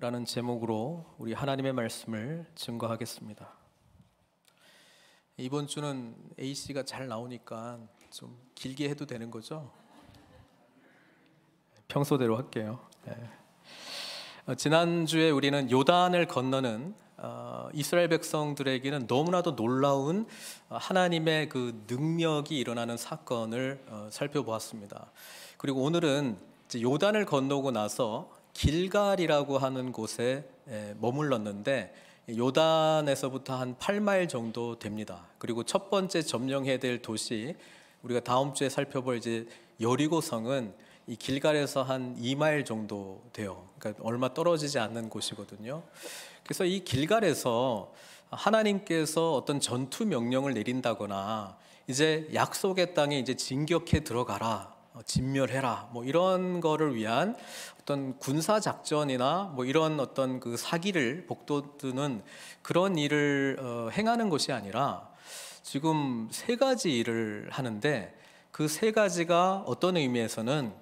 라는 제목으로 우리 하나님의 말씀을 증거하겠습니다. 이번 주는 A씨가 잘 나오니까 좀 길게 해도 되는 거죠? 평소대로 할게요. 지난주에 우리는 요단을 건너는 이스라엘 백성들에게는 너무나도 놀라운 하나님의 그 능력이 일어나는 사건을 살펴보았습니다. 그리고 오늘은 이제 요단을 건너고 나서 길갈이라고 하는 곳에 머물렀는데 요단에서부터 한 8마일 정도 됩니다. 그리고 첫 번째 점령해야 될 도시, 우리가 다음 주에 살펴볼 이제 여리고성은 이 길갈에서 한 2마일 정도 돼요. 그러니까 얼마 떨어지지 않는 곳이거든요. 그래서 이 길갈에서 하나님께서 어떤 전투 명령을 내린다거나 이제 약속의 땅에 이제 진격해 들어가라, 진멸해라, 뭐 이런 거를 위한 어떤 군사 작전이나 뭐 이런 어떤 그 사기를 복돋드는 그런 일을 행하는 것이 아니라 지금 세 가지 일을 하는데, 그 세 가지가 어떤 의미에서는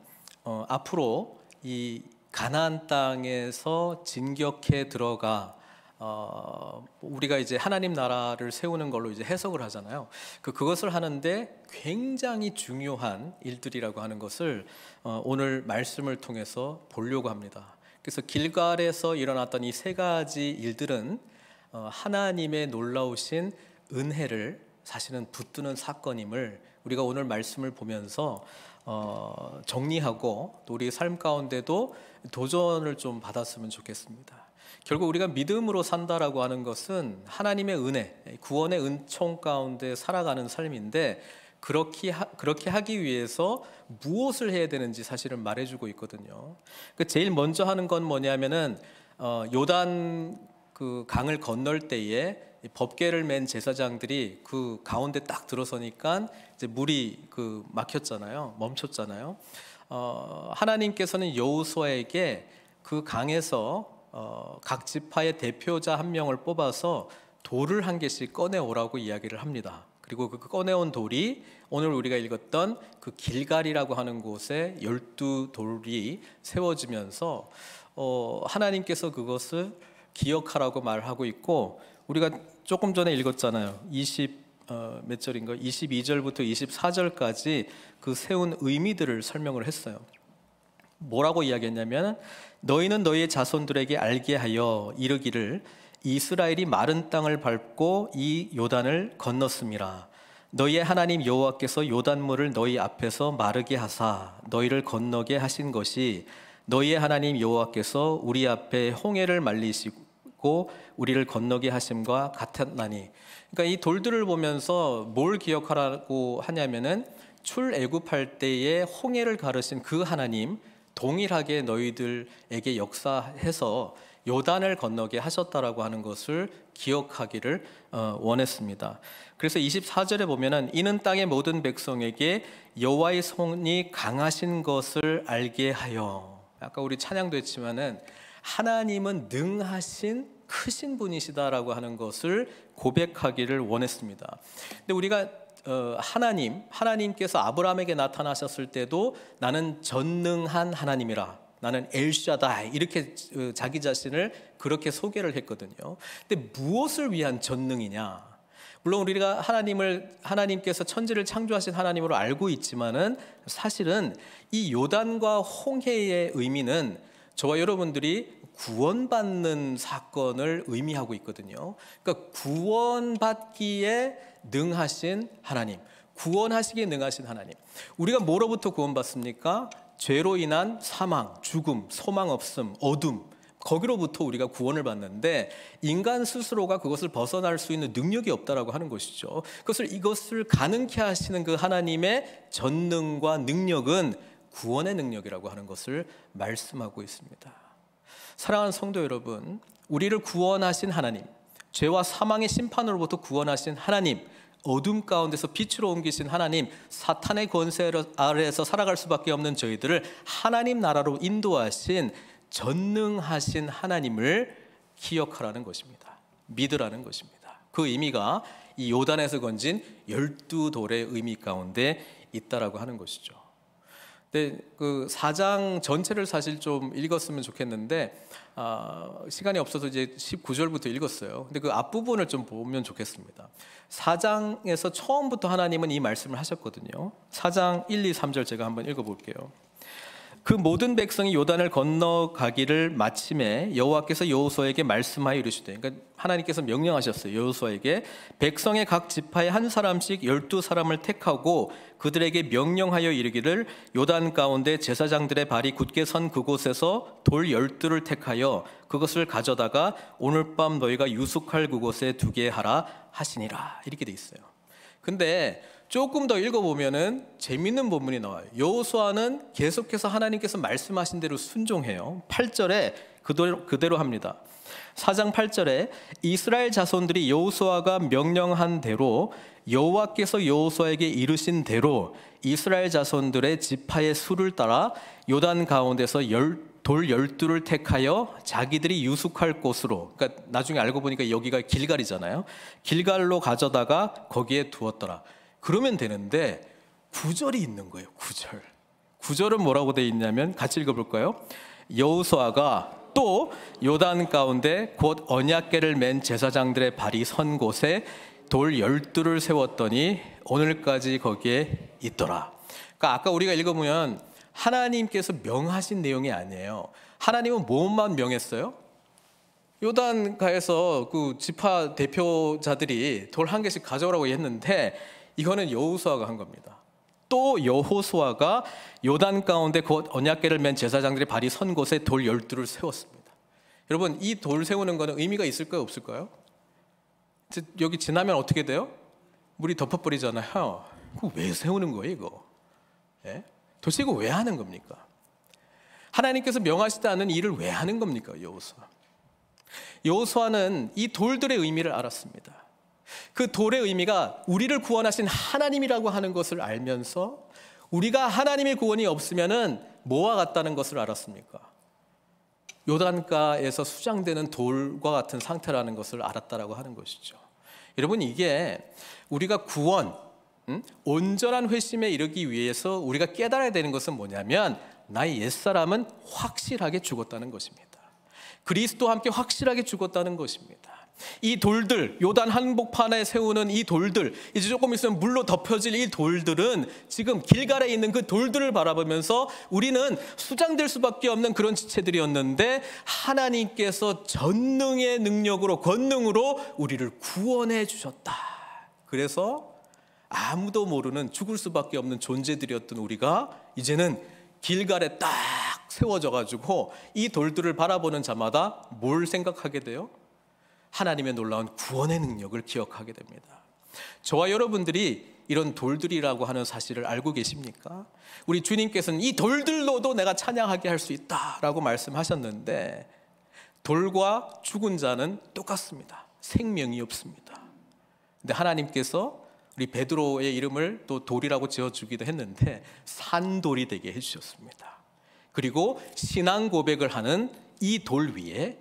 앞으로 이 가나안 땅에서 진격해 들어가 우리가 이제 하나님 나라를 세우는 걸로 이제 해석을 하잖아요. 그것을 하는데 굉장히 중요한 일들이라고 하는 것을 오늘 말씀을 통해서 보려고 합니다. 그래서 길갈에서 일어났던 이 세 가지 일들은 하나님의 놀라우신 은혜를 사실은 붙드는 사건임을 우리가 오늘 말씀을 보면서 정리하고 또 우리 삶 가운데도 도전을 좀 받았으면 좋겠습니다. 결국 우리가 믿음으로 산다라고 하는 것은 하나님의 은혜, 구원의 은총 가운데 살아가는 삶인데, 그렇게 하기 위해서 무엇을 해야 되는지 사실은 말해주고 있거든요. 제일 먼저 하는 건 뭐냐면은 요단 그 강을 건널 때에 법궤를 맨 제사장들이 그 가운데 딱 들어서니까 이제 물이 그 막혔잖아요, 멈췄잖아요. 하나님께서는 여호수아에게 그 강에서 각 지파의 대표자 한 명을 뽑아서 돌을 한 개씩 꺼내오라고 이야기를 합니다. 그리고 그 꺼내온 돌이 오늘 우리가 읽었던 그 길갈이라고 하는 곳에 12돌이 세워지면서 하나님께서 그것을 기억하라고 말하고 있고, 우리가 조금 전에 읽었잖아요. 22절부터 24절까지 그 세운 의미들을 설명을 했어요. 뭐라고 이야기했냐면, 너희는 너희의 자손들에게 알게 하여 이르기를 이스라엘이 마른 땅을 밟고 이 요단을 건넜음이라. 너희의 하나님 여호와께서 요단물을 너희 앞에서 마르게 하사 너희를 건너게 하신 것이 너희의 하나님 여호와께서 우리 앞에 홍해를 말리시고 우리를 건너게 하심과 같았나니. 그러니까 이 돌들을 보면서 뭘 기억하라고 하냐면은 출애굽할 때에 홍해를 가르신 그 하나님, 동일하게 너희들에게 역사해서 요단을 건너게 하셨다라고 하는 것을 기억하기를 원했습니다. 그래서 24절에 보면은 이는 땅의 모든 백성에게 여호와의 손이 강하신 것을 알게 하여. 아까 우리 찬양도 했지만은 하나님은 능하신 크신 분이시다라고 하는 것을 고백하기를 원했습니다. 근데 우리가 하나님께서 아브라함에게 나타나셨을 때도 나는 전능한 하나님이라, 나는 엘샤다이, 이렇게 자기 자신을 그렇게 소개를 했거든요. 근데 무엇을 위한 전능이냐? 물론 우리가 하나님께서 천지를 창조하신 하나님으로 알고 있지만은 사실은 이 요단과 홍해의 의미는 저와 여러분들이 구원받는 사건을 의미하고 있거든요. 그러니까 구원받기에 능하신 하나님, 구원하시기에 능하신 하나님. 우리가 뭐로부터 구원받습니까? 죄로 인한 사망, 죽음, 소망 없음, 어둠, 거기로부터 우리가 구원을 받는데 인간 스스로가 그것을 벗어날 수 있는 능력이 없다라고 하는 것이죠. 이것을 가능케 하시는 그 하나님의 전능과 능력은 구원의 능력이라고 하는 것을 말씀하고 있습니다. 사랑하는 성도 여러분, 우리를 구원하신 하나님, 죄와 사망의 심판으로부터 구원하신 하나님, 어둠 가운데서 빛으로 옮기신 하나님, 사탄의 권세 아래에서 살아갈 수밖에 없는 저희들을 하나님 나라로 인도하신 전능하신 하나님을 기억하라는 것입니다. 믿으라는 것입니다. 그 의미가 이 요단에서 건진 12돌의 의미 가운데 있다라고 하는 것이죠. 근데 그 4장 전체를 사실 좀 읽었으면 좋겠는데 시간이 없어서 이제 19절부터 읽었어요. 근데 그 앞부분을 좀 보면 좋겠습니다. 4장에서 처음부터 하나님은 이 말씀을 하셨거든요. 4장 1, 2, 3절 제가 한번 읽어볼게요. 그 모든 백성이 요단을 건너가기를 마침에 여호와께서 여호수아에게 말씀하여 이르시되, 그러니까 하나님께서 명령하셨어요. 여호수아에게 백성의 각 지파에 한 사람씩 12사람을 택하고 그들에게 명령하여 이르기를 요단 가운데 제사장들의 발이 굳게 선 그곳에서 돌 12를 택하여 그것을 가져다가 오늘 밤 너희가 유숙할 그곳에 두게 하라 하시니라, 이렇게 돼 있어요. 근데 조금 더 읽어보면은 재밌는 본문이 나와요. 여호수아는 계속해서 하나님께서 말씀하신 대로 순종해요. 8절에 그대로 합니다. 4장 8절에 이스라엘 자손들이 여호수아가 명령한 대로 여호와께서 여호수아에게 이르신 대로 이스라엘 자손들의 지파의 수를 따라 요단 가운데서 돌 12를 택하여 자기들이 유숙할 곳으로, 그러니까 나중에 알고 보니까 여기가 길갈이잖아요. 길갈로 가져다가 거기에 두었더라. 그러면 되는데 9절이 있는 거예요. 9절은 뭐라고 되어 있냐면 같이 읽어볼까요? 여호수아가 또 요단 가운데 곧 언약궤를 맨 제사장들의 발이 선 곳에 돌 12를 세웠더니 오늘까지 거기에 있더라. 그러니까 아까 우리가 읽어보면 하나님께서 명하신 내용이 아니에요. 하나님은 뭐만 명했어요? 요단가에서 그 지파 대표자들이 돌 한 개씩 가져오라고 했는데 이거는 여호수아가 한 겁니다. 또 여호수아가 요단 가운데 곧 언약궤를 맨 제사장들의 발이 선 곳에 돌 12를 세웠습니다. 여러분, 이 돌 세우는 거는 의미가 있을까요, 없을까요? 여기 지나면 어떻게 돼요? 물이 덮어버리잖아요. 그거 왜 세우는 거예요, 이거? 예? 도대체 이거 왜 하는 겁니까? 하나님께서 명하시지 않은 일을 왜 하는 겁니까, 여호수아? 여호수아는 이 돌들의 의미를 알았습니다. 그 돌의 의미가 우리를 구원하신 하나님이라고 하는 것을 알면서 우리가 하나님의 구원이 없으면은 뭐와 같다는 것을 알았습니까? 요단가에서 수장되는 돌과 같은 상태라는 것을 알았다라고 하는 것이죠. 여러분, 이게 우리가 구원, 온전한 회심에 이르기 위해서 우리가 깨달아야 되는 것은 뭐냐면 나의 옛사람은 확실하게 죽었다는 것입니다. 그리스도와 함께 확실하게 죽었다는 것입니다. 이 돌들, 요단 한복판에 세우는 이 돌들, 이제 조금 있으면 물로 덮여질 이 돌들은 지금 길갈에 있는 그 돌들을 바라보면서 우리는 수장될 수밖에 없는 그런 지체들이었는데 하나님께서 전능의 능력으로, 권능으로 우리를 구원해 주셨다. 그래서 아무도 모르는 죽을 수밖에 없는 존재들이었던 우리가 이제는 길갈에 딱 세워져 가지고 이 돌들을 바라보는 자마다 뭘 생각하게 돼요? 하나님의 놀라운 구원의 능력을 기억하게 됩니다. 저와 여러분들이 이런 돌들이라고 하는 사실을 알고 계십니까? 우리 주님께서는 이 돌들로도 내가 찬양하게 할 수 있다라고 말씀하셨는데 돌과 죽은 자는 똑같습니다. 생명이 없습니다. 근데 하나님께서 우리 베드로의 이름을 또 돌이라고 지어주기도 했는데 산돌이 되게 해주셨습니다. 그리고 신앙 고백을 하는 이 돌 위에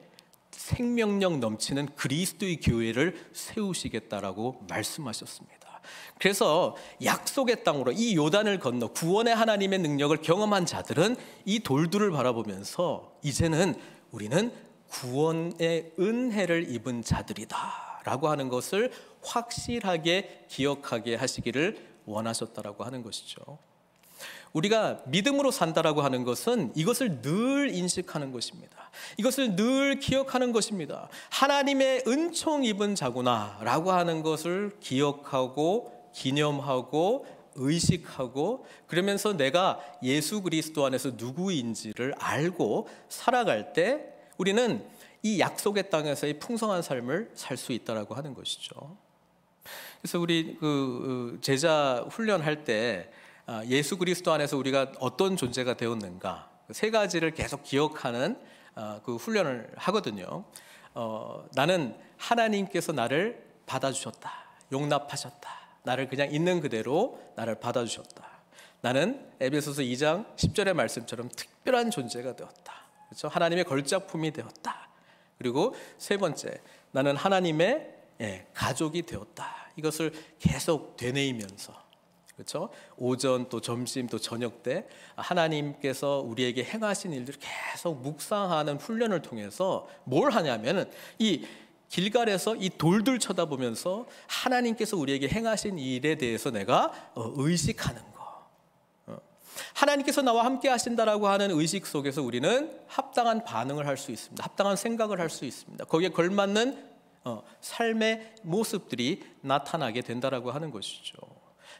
생명력 넘치는 그리스도의 교회를 세우시겠다라고 말씀하셨습니다. 그래서 약속의 땅으로 이 요단을 건너 구원의 하나님의 능력을 경험한 자들은 이 돌들을 바라보면서 이제는 우리는 구원의 은혜를 입은 자들이다 라고 하는 것을 확실하게 기억하게 하시기를 원하셨다라고 하는 것이죠. 우리가 믿음으로 산다라고 하는 것은 이것을 늘 인식하는 것입니다. 이것을 늘 기억하는 것입니다. 하나님의 은총 입은 자구나라고 하는 것을 기억하고 기념하고 의식하고 그러면서 내가 예수 그리스도 안에서 누구인지를 알고 살아갈 때 우리는 이 약속의 땅에서의 풍성한 삶을 살 수 있다라고 하는 것이죠. 그래서 우리 그 제자 훈련할 때 예수 그리스도 안에서 우리가 어떤 존재가 되었는가 세 가지를 계속 기억하는 그 훈련을 하거든요. 나는 하나님께서 나를 받아주셨다, 용납하셨다, 나를 그냥 있는 그대로 나를 받아주셨다. 나는 에베소서 2장 10절의 말씀처럼 특별한 존재가 되었다. 그렇죠? 하나님의 걸작품이 되었다. 그리고 세 번째, 나는 하나님의 가족이 되었다. 이것을 계속 되뇌이면서 그렇죠? 오전 또 점심 또 저녁 때 하나님께서 우리에게 행하신 일들을 계속 묵상하는 훈련을 통해서 뭘 하냐면은 이 길갈에서 이 돌들 쳐다보면서 하나님께서 우리에게 행하신 일에 대해서 내가 의식하는 거. 하나님께서 나와 함께 하신다라고 하는 의식 속에서 우리는 합당한 반응을 할 수 있습니다. 합당한 생각을 할 수 있습니다. 거기에 걸맞는 삶의 모습들이 나타나게 된다라고 하는 것이죠.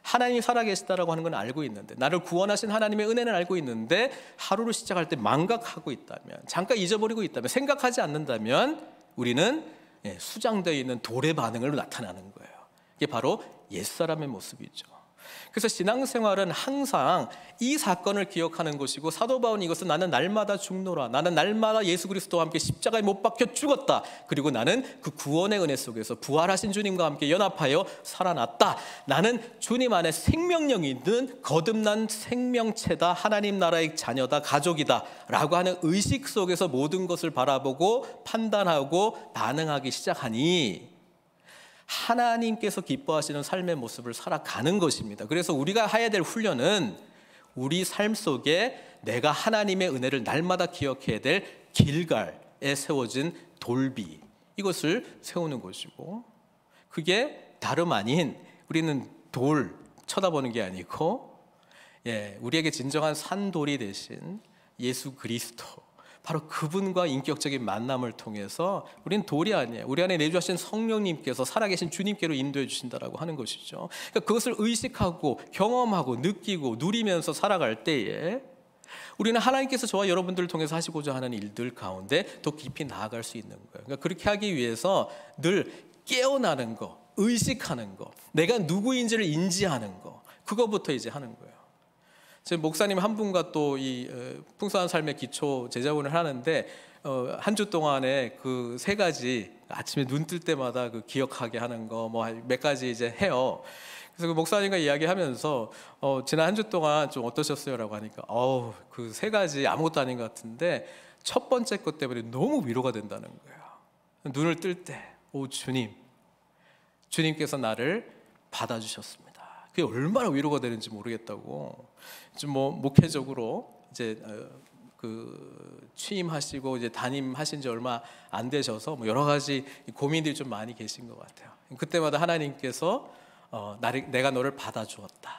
하나님이 살아계시다라고 하는 건 알고 있는데, 나를 구원하신 하나님의 은혜는 알고 있는데 하루를 시작할 때 망각하고 있다면, 잠깐 잊어버리고 있다면, 생각하지 않는다면 우리는 수장되어 있는 돌의 반응으로 나타나는 거예요. 이게 바로 옛사람의 모습이죠. 그래서 신앙생활은 항상 이 사건을 기억하는 것이고, 사도 바울은 이것은 나는 날마다 죽노라, 나는 날마다 예수 그리스도와 함께 십자가에 못 박혀 죽었다, 그리고 나는 그 구원의 은혜 속에서 부활하신 주님과 함께 연합하여 살아났다, 나는 주님 안에 생명력이 있는 거듭난 생명체다, 하나님 나라의 자녀다, 가족이다 라고 하는 의식 속에서 모든 것을 바라보고 판단하고 반응하기 시작하니 하나님께서 기뻐하시는 삶의 모습을 살아가는 것입니다. 그래서 우리가 해야 될 훈련은 우리 삶 속에 내가 하나님의 은혜를 날마다 기억해야 될 길갈에 세워진 돌비, 이것을 세우는 것이고, 그게 다름 아닌 우리는 돌 쳐다보는 게 아니고 우리에게 진정한 산돌이 되신 예수 그리스도, 바로 그분과 인격적인 만남을 통해서 우리는 돌이 아니에요. 우리 안에 내주하신 성령님께서 살아계신 주님께로 인도해 주신다라고 하는 것이죠. 그러니까 그것을 의식하고 경험하고 느끼고 누리면서 살아갈 때에 우리는 하나님께서 저와 여러분들을 통해서 하시고자 하는 일들 가운데 더 깊이 나아갈 수 있는 거예요. 그러니까 그렇게 하기 위해서 늘 깨어나는 거, 의식하는 거, 내가 누구인지를 인지하는 거, 그거부터 이제 하는 거예요. 제 목사님 한 분과 또 이 풍성한 삶의 기초 제자훈을 하는데 한 주 동안에 그 세 가지, 아침에 눈 뜰 때마다 그 기억하게 하는 거 뭐 몇 가지 이제 해요. 그래서 그 목사님과 이야기하면서 지난 한 주 동안 좀 어떠셨어요라고 하니까 그 세 가지 아무것도 아닌 것 같은데 첫 번째 것 때문에 너무 위로가 된다는 거예요. 눈을 뜰 때 주님께서 나를 받아주셨습니다. 그게 얼마나 위로가 되는지 모르겠다고. 좀 뭐 목회적으로 이제 그 취임하시고 이제 담임하신 지 얼마 안 되셔서 뭐 여러 가지 고민들이 좀 많이 계신 것 같아요. 그때마다 하나님께서 내가 너를 받아주었다.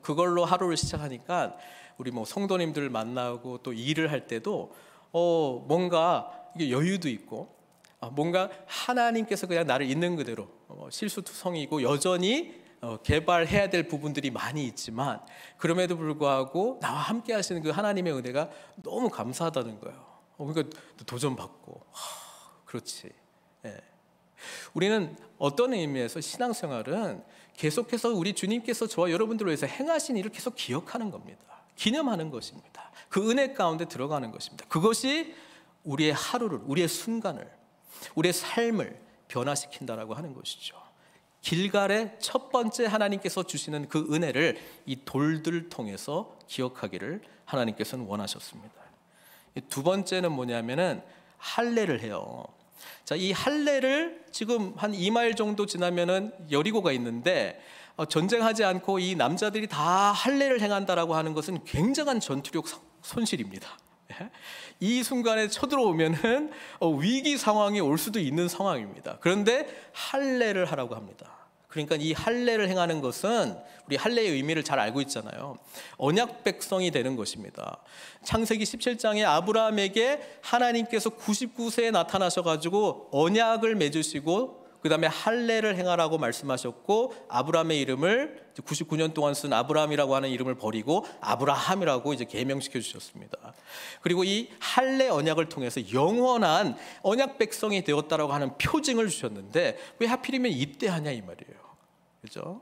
그걸로 하루를 시작하니까 우리 뭐 성도님들 만나고 또 일을 할 때도 뭔가 이게 여유도 있고, 뭔가 하나님께서 그냥 나를 있는 그대로 실수투성이고 여전히 개발해야 될 부분들이 많이 있지만 그럼에도 불구하고 나와 함께 하시는 그 하나님의 은혜가 너무 감사하다는 거예요. 그러니까 도전받고 그렇지. 우리는 어떤 의미에서 신앙생활은 계속해서 우리 주님께서 저와 여러분들을 위해서 행하신 일을 계속 기억하는 겁니다. 기념하는 것입니다. 그 은혜 가운데 들어가는 것입니다. 그것이 우리의 하루를, 우리의 순간을, 우리의 삶을 변화시킨다라고 하는 것이죠. 길갈의 첫 번째 하나님께서 주시는 그 은혜를 이 돌들 통해서 기억하기를 하나님께서는 원하셨습니다. 두 번째는 뭐냐면은 할례를 해요. 자, 이 할례를 지금 한 2마일 정도 지나면은 여리고가 있는데 전쟁하지 않고 이 남자들이 다 할례를 행한다라고 하는 것은 굉장한 전투력 손실입니다. 이 순간에 쳐들어오면은 위기 상황이 올 수도 있는 상황입니다. 그런데 할례를 하라고 합니다. 그러니까 이 할례를 행하는 것은 우리 할례의 의미를 잘 알고 있잖아요. 언약 백성이 되는 것입니다. 창세기 17장에 아브라함에게 하나님께서 99세에 나타나셔가지고 언약을 맺으시고 그 다음에 할례를 행하라고 말씀하셨고, 아브라함의 이름을 99년 동안 쓴 아브라함이라고 하는 이름을 버리고 아브라함이라고 이제 개명시켜 주셨습니다. 그리고 이 할례 언약을 통해서 영원한 언약 백성이 되었다라고 하는 표징을 주셨는데 왜 하필이면 이때 하냐 이 말이에요. 그렇죠?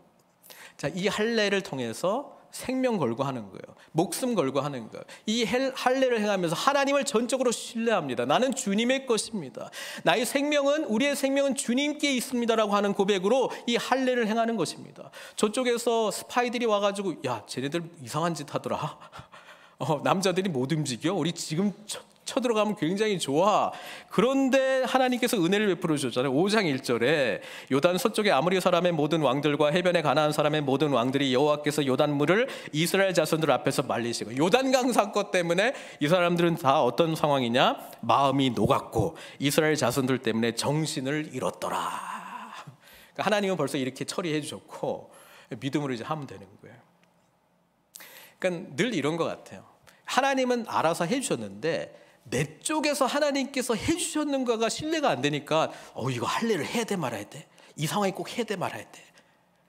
자, 이 할례를 통해서 생명 걸고 하는 거예요. 목숨 걸고 하는 거예요. 이 할례를 행하면서 하나님을 전적으로 신뢰합니다. 나는 주님의 것입니다. 나의 생명은, 우리의 생명은 주님께 있습니다라고 하는 고백으로 이 할례를 행하는 것입니다. 저쪽에서 스파이들이 와가지고 야, 쟤네들 이상한 짓 하더라. 남자들이 못 움직여. 우리 지금 쳐들어가면 굉장히 좋아. 그런데 하나님께서 은혜를 베풀어 주셨잖아요. 5장 1절에 요단 서쪽의 아모리 사람의 모든 왕들과 해변에 가나안 사람의 모든 왕들이 여호와께서 요단물을 이스라엘 자손들 앞에서 말리시고, 요단강 사건 때문에 이 사람들은 다 어떤 상황이냐? 마음이 녹았고 이스라엘 자손들 때문에 정신을 잃었더라. 그러니까 하나님은 벌써 이렇게 처리해 주셨고 믿음으로 이제 하면 되는 거예요. 그러니까 늘 이런 것 같아요. 하나님은 알아서 해주셨는데 내 쪽에서 하나님께서 해주셨는가가 신뢰가 안 되니까 이거 할례를 해야 돼 말아야 돼, 이 상황이 꼭 해야 돼 말아야 돼,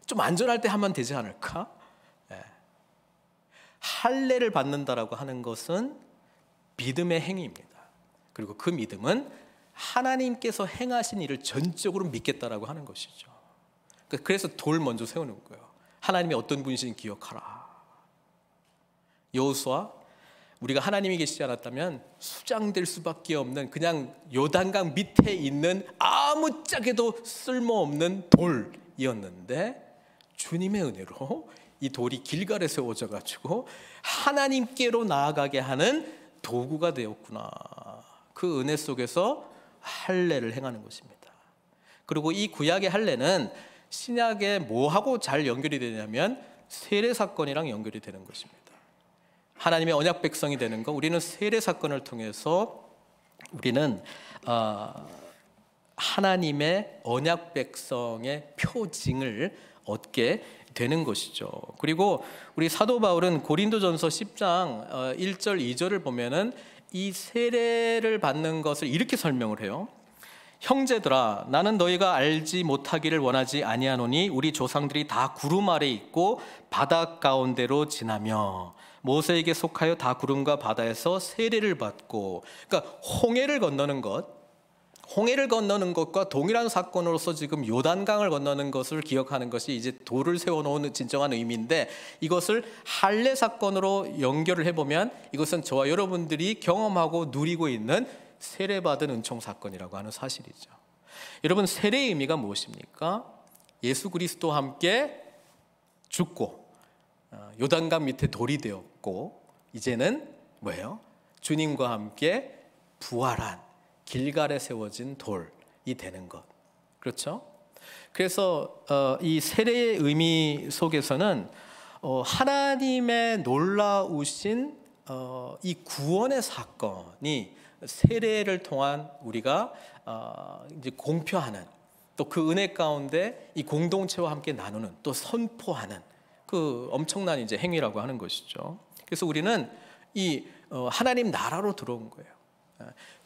좀 안전할 때 하면 되지 않을까? 할례를 받는다라고 하는 것은 믿음의 행위입니다. 그리고 그 믿음은 하나님께서 행하신 일을 전적으로 믿겠다라고 하는 것이죠. 그래서 돌 먼저 세우는 거예요. 하나님이 어떤 분이신지 기억하라. 여호수아, 우리가 하나님이 계시지 않았다면 수장될 수밖에 없는 그냥 요단강 밑에 있는 아무짝에도 쓸모없는 돌이었는데 주님의 은혜로 이 돌이 길갈에 세워져 가지고 하나님께로 나아가게 하는 도구가 되었구나. 그 은혜 속에서 할례를 행하는 것입니다. 그리고 이 구약의 할례는 신약에 뭐하고 잘 연결이 되냐면 세례 사건이랑 연결이 되는 것입니다. 하나님의 언약 백성이 되는 거, 우리는 세례 사건을 통해서 우리는 하나님의 언약 백성의 표징을 얻게 되는 것이죠. 그리고 우리 사도 바울은 고린도전서 10장 1절 2절을 보면은 이 세례를 받는 것을 이렇게 설명을 해요. 형제들아, 나는 너희가 알지 못하기를 원하지 아니하노니 우리 조상들이 다 구름 아래 있고 바다 가운데로 지나며 모세에게 속하여 다 구름과 바다에서 세례를 받고, 그러니까 홍해를 건너는 것과 동일한 사건으로서 지금 요단강을 건너는 것을 기억하는 것이 이제 돌을 세워놓은 진정한 의미인데, 이것을 할례 사건으로 연결을 해보면 이것은 저와 여러분들이 경험하고 누리고 있는 세례받은 은총 사건이라고 하는 사실이죠. 여러분, 세례의 의미가 무엇입니까? 예수 그리스도와 함께 죽고 요단강 밑에 돌이 되었고 이제는 뭐예요? 주님과 함께 부활한 길갈에 세워진 돌이 되는 것. 그렇죠? 그래서 이 세례의 의미 속에서는 하나님의 놀라우신 이 구원의 사건이 세례를 통한 우리가 이제 공표하는, 또 그 은혜 가운데 이 공동체와 함께 나누는, 또 선포하는 그 엄청난 이제 행위라고 하는 것이죠. 그래서 우리는 이 하나님 나라로 들어온 거예요.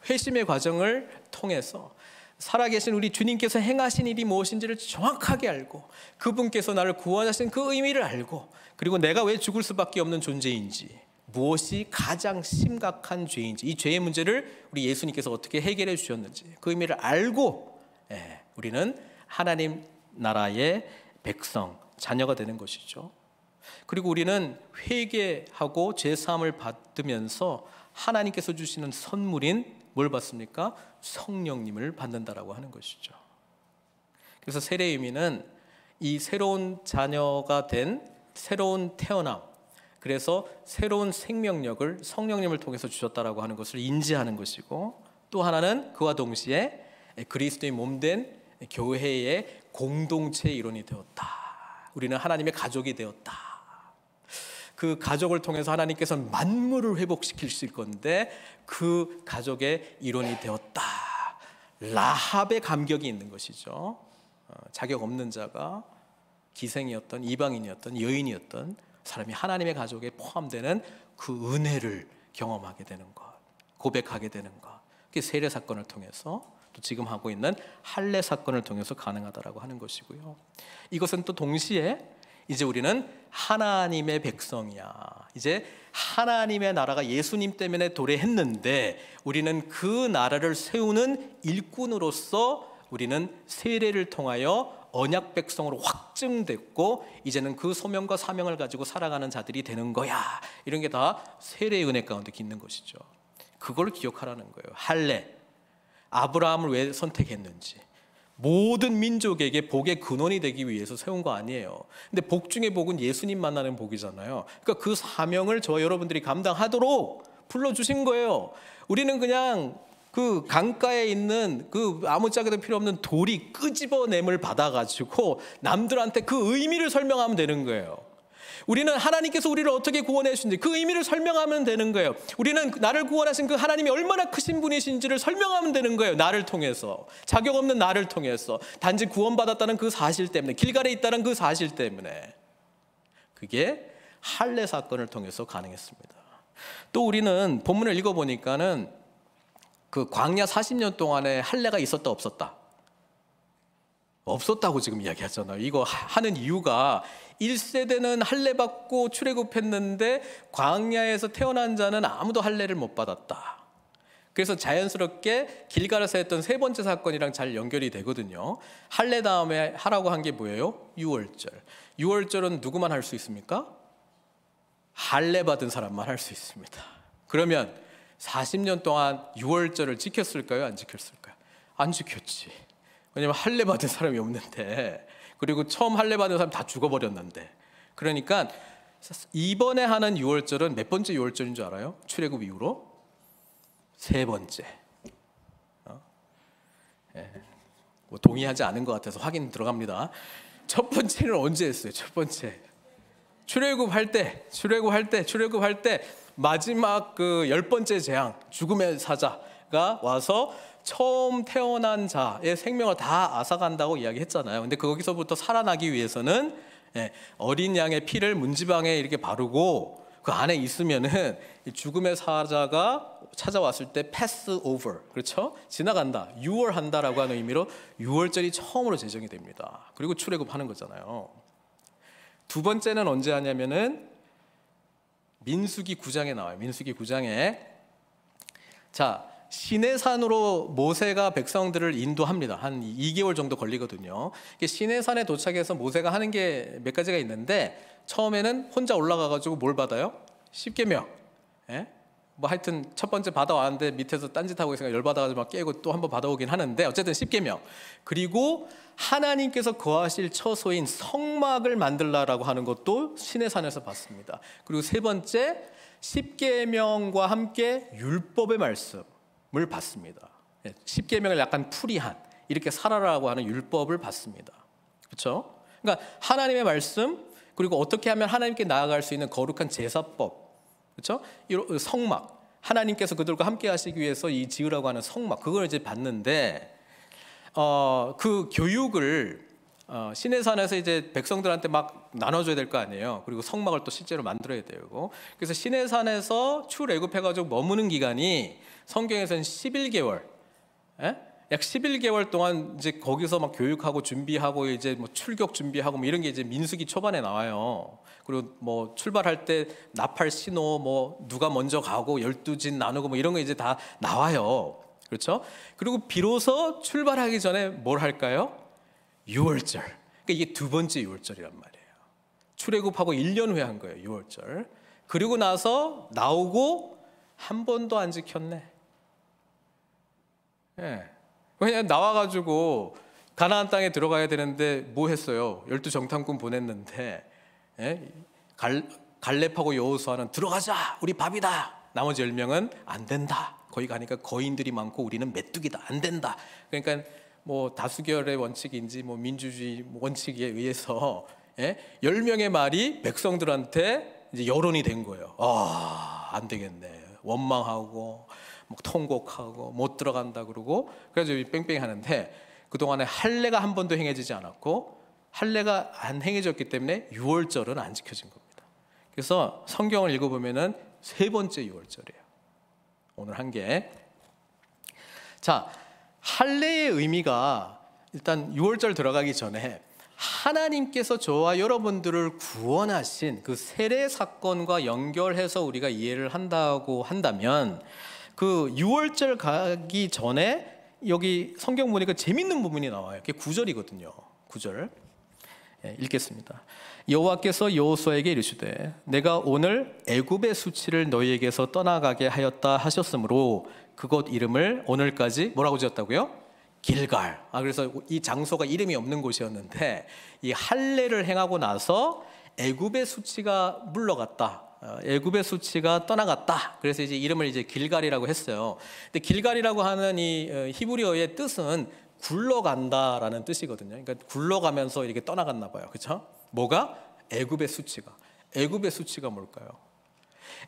회심의 과정을 통해서 살아계신 우리 주님께서 행하신 일이 무엇인지를 정확하게 알고, 그분께서 나를 구원하신 그 의미를 알고, 그리고 내가 왜 죽을 수밖에 없는 존재인지, 무엇이 가장 심각한 죄인지, 이 죄의 문제를 우리 예수님께서 어떻게 해결해 주셨는지 그 의미를 알고 우리는 하나님 나라의 백성, 자녀가 되는 것이죠. 그리고 우리는 회개하고 죄사함을 받으면서 하나님께서 주시는 선물인 뭘 받습니까? 성령님을 받는다라고 하는 것이죠. 그래서 세례의 의미는 이 새로운 자녀가 된 새로운 태어남, 그래서 새로운 생명력을 성령님을 통해서 주셨다라고 하는 것을 인지하는 것이고, 또 하나는 그와 동시에 그리스도의 몸된 교회의 공동체의 일원이 되었다. 우리는 하나님의 가족이 되었다. 그 가족을 통해서 하나님께서 만물을 회복시키실 건데 그 가족의 일원이 되었다. 라합의 감격이 있는 것이죠. 자격 없는 자가 기생이었던, 이방인이었던, 여인이었던 사람이 하나님의 가족에 포함되는 그 은혜를 경험하게 되는 것, 고백하게 되는 것, 그게 세례 사건을 통해서, 또 지금 하고 있는 할례 사건을 통해서 가능하다라고 하는 것이고요. 이것은 또 동시에 이제 우리는 하나님의 백성이야. 이제 하나님의 나라가 예수님 때문에 도래했는데 우리는 그 나라를 세우는 일꾼으로서 우리는 세례를 통하여 언약 백성으로 확증됐고, 이제는 그 소명과 사명을 가지고 살아가는 자들이 되는 거야. 이런 게 다 세례의 은혜 가운데 있는 것이죠. 그걸 기억하라는 거예요. 할례, 아브라함을 왜 선택했는지, 모든 민족에게 복의 근원이 되기 위해서 세운 거 아니에요. 근데 복 중에 복은 예수님 만나는 복이잖아요. 그러니까 그 사명을 저와 여러분들이 감당하도록 불러주신 거예요. 우리는 그냥 그 강가에 있는 그 아무짝에도 필요 없는 돌이 끄집어냄을 받아가지고 남들한테 그 의미를 설명하면 되는 거예요. 우리는 하나님께서 우리를 어떻게 구원해 주신지 그 의미를 설명하면 되는 거예요. 우리는 나를 구원하신 그 하나님이 얼마나 크신 분이신지를 설명하면 되는 거예요. 나를 통해서, 자격 없는 나를 통해서, 단지 구원받았다는 그 사실 때문에, 길갈에 있다는 그 사실 때문에. 그게 할례 사건을 통해서 가능했습니다. 또 우리는 본문을 읽어보니까는 그 광야 40년 동안에 할례가 있었다 없었다? 없었다고 지금 이야기하잖아요. 이거 하는 이유가 1세대는 할례 받고 출애굽했는데 광야에서 태어난 자는 아무도 할례를 못 받았다. 그래서 자연스럽게 길갈에서 했던 세 번째 사건이랑 잘 연결이 되거든요. 할례 다음에 하라고 한 게 뭐예요? 유월절. 유월절은 누구만 할 수 있습니까? 할례 받은 사람만 할 수 있습니다. 그러면 40년 동안 유월절을 지켰을까요? 안 지켰을까요? 안 지켰지. 왜냐하면 할례 받은 사람이 없는데, 그리고 처음 할례 받은 사람 다 죽어버렸는데. 그러니까 이번에 하는 유월절은 몇 번째 유월절인 줄 알아요? 출애굽 이후로 세 번째. 뭐 동의하지 않은 것 같아서 확인 들어갑니다. 첫 번째는 언제 했어요? 첫 번째 출애굽할 때 마지막 그 10번째 재앙, 죽음의 사자가 와서 처음 태어난 자의 생명을 다 앗아간다고 이야기했잖아요. 근데 거기서부터 살아나기 위해서는 어린 양의 피를 문지방에 이렇게 바르고 그 안에 있으면은 죽음의 사자가 찾아왔을 때 pass over, 그렇죠? 지나간다, 유월한다라고 하는 의미로 유월절이 처음으로 제정이 됩니다. 그리고 출애굽하는 거잖아요. 두 번째는 언제 하냐면은 민수기 9장에 나와요. 민수기 9장에 자, 시내산으로 모세가 백성들을 인도합니다. 한 2개월 정도 걸리거든요. 시내산에 도착해서 모세가 하는 게 몇 가지가 있는데, 처음에는 혼자 올라가가지고 뭘 받아요? 십계명. 뭐 하여튼 첫 번째 받아왔는데 밑에서 딴짓하고 있으니까 열받아가지고 막 깨고 또 한번 받아오긴 하는데, 어쨌든 십계명. 그리고 하나님께서 거하실 처소인 성막을 만들라라고 하는 것도 시내산에서 봤습니다. 그리고 세 번째, 십계명과 함께 율법의 말씀을 받습니다. 십계명을 약간 풀이한, 이렇게 살아라고 하는 율법을 받습니다. 그렇죠? 그러니까 하나님의 말씀, 그리고 어떻게 하면 하나님께 나아갈 수 있는 거룩한 제사법, 그렇죠? 성막, 하나님께서 그들과 함께 하시기 위해서 이 지으라고 하는 성막, 그걸 이제 받는데, 그 교육을 시내산에서 이제 백성들한테 막 나눠줘야 될 거 아니에요. 그리고 성막을 또 실제로 만들어야 되고, 그래서 시내산에서 출애굽해가지고 머무는 기간이 성경에서는 11개월, 약 11개월 동안 이제 거기서 막 교육하고 준비하고 이제 뭐 출격 준비하고 뭐 이런 게 이제 민수기 초반에 나와요. 그리고 뭐 출발할 때 나팔 신호, 뭐 누가 먼저 가고 12진 나누고 뭐 이런 거 이제 다 나와요. 그렇죠? 그리고 비로소 출발하기 전에 뭘 할까요? 유월절. 그러니까 이게 두 번째 유월절이란 말이에요. 출애굽하고 1년 후에 한 거예요, 유월절. 그리고 나서 나오고 한 번도 안 지켰네. 왜냐면 나와가지고 가나안 땅에 들어가야 되는데 뭐 했어요? 12정탐꾼 보냈는데 갈렙하고 여호수아는 들어가자, 우리 밥이다. 나머지 10명은 안 된다. 거기 가니까 거인들이 많고 우리는 메뚜기다, 안 된다. 그러니까 뭐 다수결의 원칙인지 뭐 민주주의 원칙에 의해서 10명의 말이 백성들한테 이제 여론이 된 거예요. 안 되겠네. 원망하고 뭐 통곡하고 못 들어간다 그러고, 그래서 뺑뺑이 하는데 그동안에 할례가 한 번도 행해지지 않았고 할례가 안 행해졌기 때문에 유월절은 안 지켜진 겁니다. 그래서 성경을 읽어보면은 세 번째 유월절이에요. 오늘 한 게. 자, 할례의 의미가 일단 유월절 들어가기 전에 하나님께서 저와 여러분들을 구원하신 그 세례 사건과 연결해서 우리가 이해를 한다고 한다면, 그 유월절 가기 전에 여기 성경 보니까 재밌는 부분이 나와요. 그게 9절이거든요. 9절 읽겠습니다. 여호와께서 여호수아에게 이르시되 내가 오늘 애굽의 수치를 너희에게서 떠나가게 하였다 하셨으므로 그곳 이름을 오늘까지 뭐라고 지었다고요? 길갈. 그래서 이 장소가 이름이 없는 곳이었는데 이 할례를 행하고 나서 애굽의 수치가 물러갔다. 애굽의 수치가 떠나갔다. 그래서 이제 이름을 이제 길갈이라고 했어요. 근데 길갈이라고 하는 이 히브리어의 뜻은 굴러간다라는 뜻이거든요. 그러니까 굴러가면서 이렇게 떠나갔나 봐요. 그렇죠? 뭐가? 애굽의 수치가. 애굽의 수치가 뭘까요?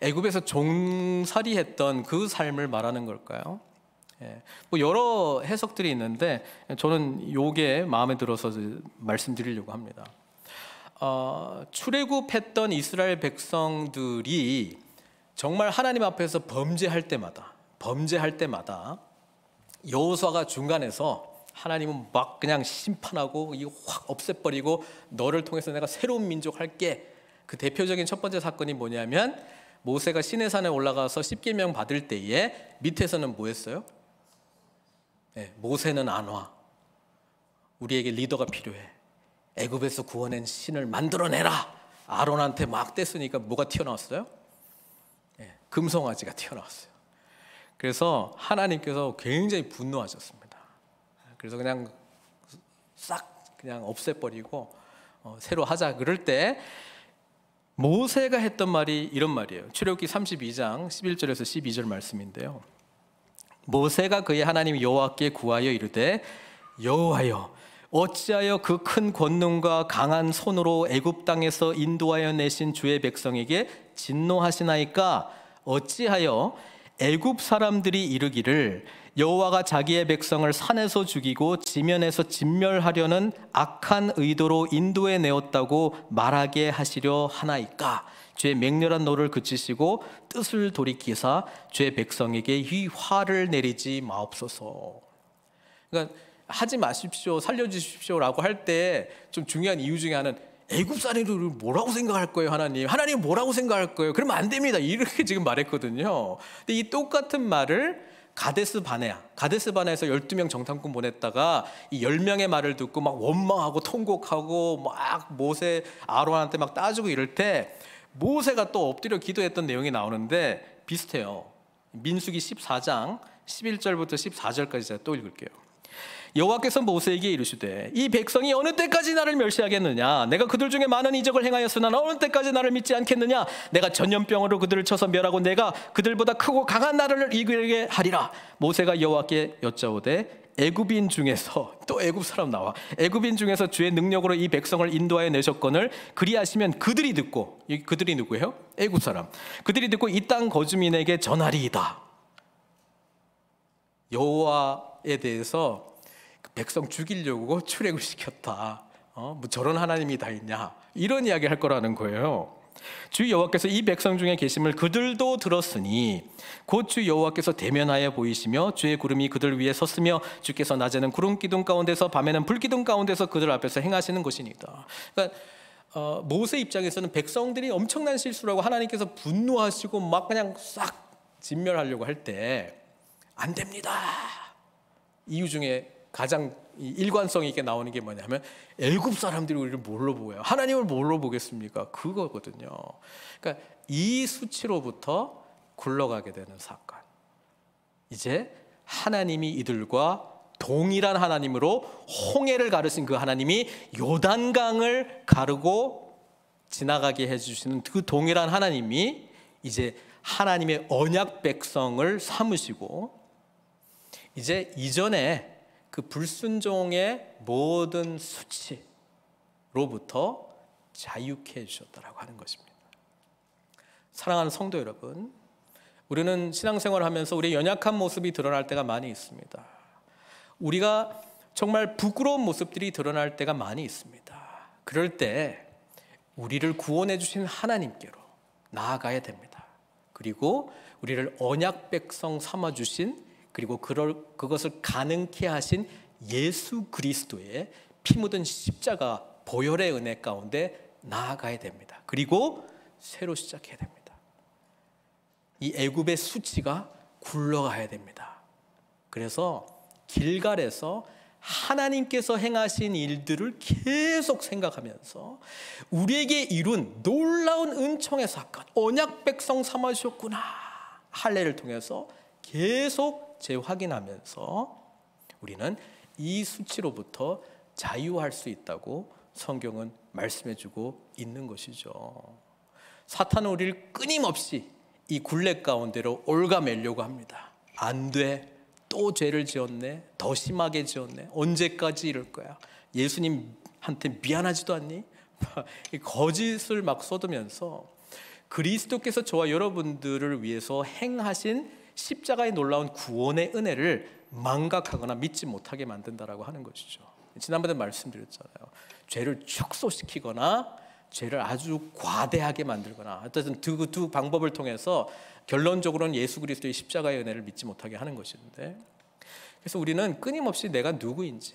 애굽에서 종살이했던 그 삶을 말하는 걸까요? 뭐 여러 해석들이 있는데 저는 요게 마음에 들어서 말씀드리려고 합니다. 출애굽했던 이스라엘 백성들이 정말 하나님 앞에서 범죄할 때마다 여호수아가 중간에서 하나님은 막 그냥 심판하고 이거 확 없애버리고 너를 통해서 내가 새로운 민족 할게. 그 대표적인 첫 번째 사건이 뭐냐면 모세가 시내산에 올라가서 십계명 받을 때에 밑에서는 뭐 했어요? 모세는 안 와. 우리에게 리더가 필요해. 애굽에서 구원한 신을 만들어내라. 아론한테 막 뗐으니까 뭐가 튀어나왔어요? 금송아지가 튀어나왔어요. 그래서 하나님께서 굉장히 분노하셨습니다. 그래서 그냥 싹 그냥 없애버리고 새로 하자. 그럴 때 모세가 했던 말이 이런 말이에요. 출애굽기 32장 11절에서 12절 말씀인데요. 모세가 그의 하나님 여호와께 구하여 이르되 여호와여 어찌하여 그 큰 권능과 강한 손으로 애굽 땅에서 인도하여 내신 주의 백성에게 진노하시나이까? 어찌하여 애굽 사람들이 이르기를 여호와가 자기의 백성을 산에서 죽이고 지면에서 진멸하려는 악한 의도로 인도해 내었다고 말하게 하시려 하나이까? 주의 맹렬한 노를 그치시고 뜻을 돌이키사 주의 백성에게 이 화를 내리지 마옵소서. 그러니까 하지 마십시오, 살려주십시오라고 할 때 좀 중요한 이유 중에 하나는 애굽 사람들을 뭐라고 생각할 거예요, 하나님? 하나님 뭐라고 생각할 거예요? 그러면 안 됩니다. 이렇게 지금 말했거든요. 근데 이 똑같은 말을 가데스 바네아에서 12명 정탐꾼 보냈다가 이 10명의 말을 듣고 막 원망하고 통곡하고 막 모세 아론한테 막 따지고 이럴 때 모세가 또 엎드려 기도했던 내용이 나오는데 비슷해요. 민수기 14장 11절부터 14절까지 제가 또 읽을게요. 여호와께서 모세에게 이르시되 이 백성이 어느 때까지 나를 멸시하겠느냐? 내가 그들 중에 많은 이적을 행하였으나 어느 때까지 나를 믿지 않겠느냐? 내가 전염병으로 그들을 쳐서 멸하고 내가 그들보다 크고 강한 나라를 이끌게 하리라. 모세가 여호와께 여짜오되 애굽인 중에서, 또 애굽 사람 나와, 애굽인 중에서 주의 능력으로 이 백성을 인도하여 내셨거늘 그리하시면 그들이 듣고, 그들이 누구예요? 애굽 사람. 그들이 듣고 이 땅 거주민에게 전하리이다. 여호와에 대해서 백성 죽이려고 출애굽 시켰다. 뭐 저런 하나님이 다 있냐? 이런 이야기 할 거라는 거예요. 주 여호와께서 이 백성 중에 계심을 그들도 들었으니 곧 주 여호와께서 대면하여 보이시며 주의 구름이 그들 위에 섰으며 주께서 낮에는 구름 기둥 가운데서 밤에는 불 기둥 가운데서 그들 앞에서 행하시는 것이니이다. 그러니까 모세 입장에서는 백성들이 엄청난 실수를 하고 하나님께서 분노하시고 막 그냥 싹 진멸하려고 할 때 안 됩니다. 이유 중에 가장 일관성 있게 나오는 게 뭐냐면 애굽 사람들이 우리를 뭘로 보여요? 하나님을 뭘로 보겠습니까? 그거거든요. 그러니까 이 수치로부터 굴러가게 되는 사건. 이제 하나님이 이들과 동일한 하나님으로 홍해를 가르신 그 하나님이 요단강을 가르고 지나가게 해주시는 그 동일한 하나님이 이제 하나님의 언약 백성을 삼으시고 이제 이전에 그 불순종의 모든 수치로부터 자유케 해주셨다라고 하는 것입니다. 사랑하는 성도 여러분, 우리는 신앙생활을 하면서 우리의 연약한 모습이 드러날 때가 많이 있습니다. 우리가 정말 부끄러운 모습들이 드러날 때가 많이 있습니다. 그럴 때 우리를 구원해 주신 하나님께로 나아가야 됩니다. 그리고 우리를 언약 백성 삼아 주신, 그리고 그것을 가능케 하신 예수 그리스도의 피 묻은 십자가 보혈의 은혜 가운데 나아가야 됩니다. 그리고 새로 시작해야 됩니다. 이 애굽의 수치가 굴러가야 됩니다. 그래서 길갈에서 하나님께서 행하신 일들을 계속 생각하면서 우리에게 이룬 놀라운 은총의 사건, 언약 백성 삼아주셨구나, 할례를 통해서 계속 재확인하면서 우리는 이 수치로부터 자유할 수 있다고 성경은 말씀해주고 있는 것이죠. 사탄은 우리를 끊임없이 이 굴레 가운데로 올가매려고 합니다. 안 돼. 또 죄를 지었네. 더 심하게 지었네. 언제까지 이럴 거야? 예수님한테 미안하지도 않니? 거짓을 막 쏟으면서 그리스도께서 저와 여러분들을 위해서 행하신 십자가의 놀라운 구원의 은혜를 망각하거나 믿지 못하게 만든다라고 하는 것이죠. 지난번에 말씀드렸잖아요. 죄를 축소시키거나 죄를 아주 과대하게 만들거나, 어쨌든 두 방법을 통해서 결론적으로는 예수 그리스도의 십자가의 은혜를 믿지 못하게 하는 것인데, 그래서 우리는 끊임없이 내가 누구인지,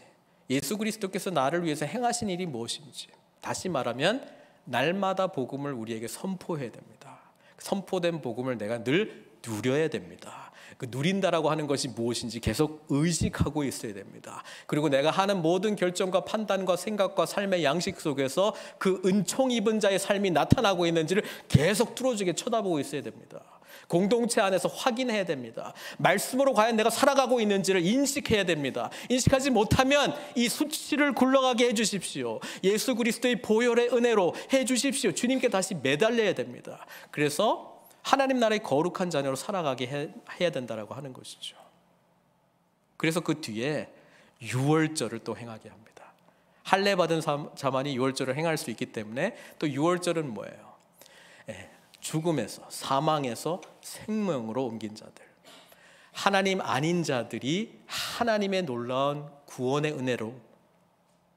예수 그리스도께서 나를 위해서 행하신 일이 무엇인지, 다시 말하면 날마다 복음을 우리에게 선포해야 됩니다. 선포된 복음을 내가 늘 누려야 됩니다. 그 누린다라고 하는 것이 무엇인지 계속 의식하고 있어야 됩니다. 그리고 내가 하는 모든 결정과 판단과 생각과 삶의 양식 속에서 그 은총 입은 자의 삶이 나타나고 있는지를 계속 뚫어지게 쳐다보고 있어야 됩니다. 공동체 안에서 확인해야 됩니다. 말씀으로 과연 내가 살아가고 있는지를 인식해야 됩니다. 인식하지 못하면 이 수치를 굴러가게 해주십시오. 예수 그리스도의 보혈의 은혜로 해주십시오. 주님께 다시 매달려야 됩니다. 그래서 하나님 나라의 거룩한 자녀로 살아가게 해야 된다라고 하는 것이죠. 그래서 그 뒤에 유월절을 또 행하게 합니다. 할례 받은 자만이 유월절을 행할 수 있기 때문에, 또 유월절은 뭐예요? 죽음에서, 사망에서 생명으로 옮긴 자들, 하나님 아닌 자들이 하나님의 놀라운 구원의 은혜로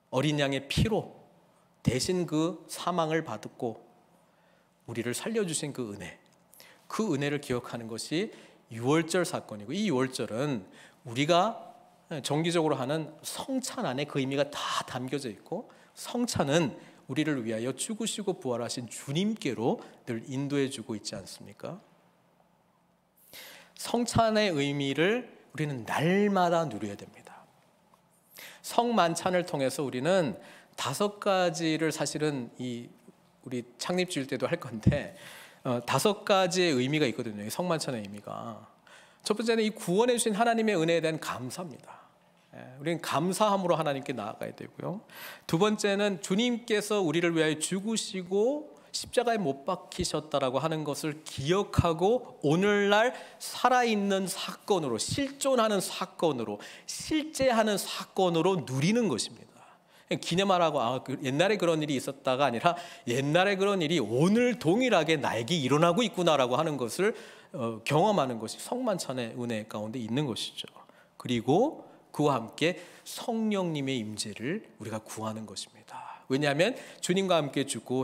어린 양의 피로 대신 그 사망을 받고 우리를 살려주신 그 은혜, 그 은혜를 기억하는 것이 유월절 사건이고, 이 유월절은 우리가 정기적으로 하는 성찬 안에 그 의미가 다 담겨져 있고, 성찬은 우리를 위하여 죽으시고 부활하신 주님께로 늘 인도해 주고 있지 않습니까? 성찬의 의미를 우리는 날마다 누려야 됩니다. 성만찬을 통해서 우리는 5가지를 사실은 우리 창립주일 때도 할 건데 5가지의 의미가 있거든요. 성만찬의 의미가. 첫 번째는 이 구원해 주신 하나님의 은혜에 대한 감사입니다. 우리는 감사함으로 하나님께 나아가야 되고요. 두 번째는 주님께서 우리를 위하여 죽으시고 십자가에 못 박히셨다라고 하는 것을 기억하고 오늘날 살아있는 사건으로, 실존하는 사건으로, 실제하는 사건으로 누리는 것입니다. 기념하라고 옛날에 그런 일이 있었다가 아니라 옛날에 그런 일이 오늘 동일하게 나에게 일어나고 있구나라고 하는 것을 경험하는 것이 성만찬의 은혜 가운데 있는 것이죠. 그리고 그와 함께 성령님의 임재를 우리가 구하는 것입니다. 왜냐하면 주님과 함께 죽고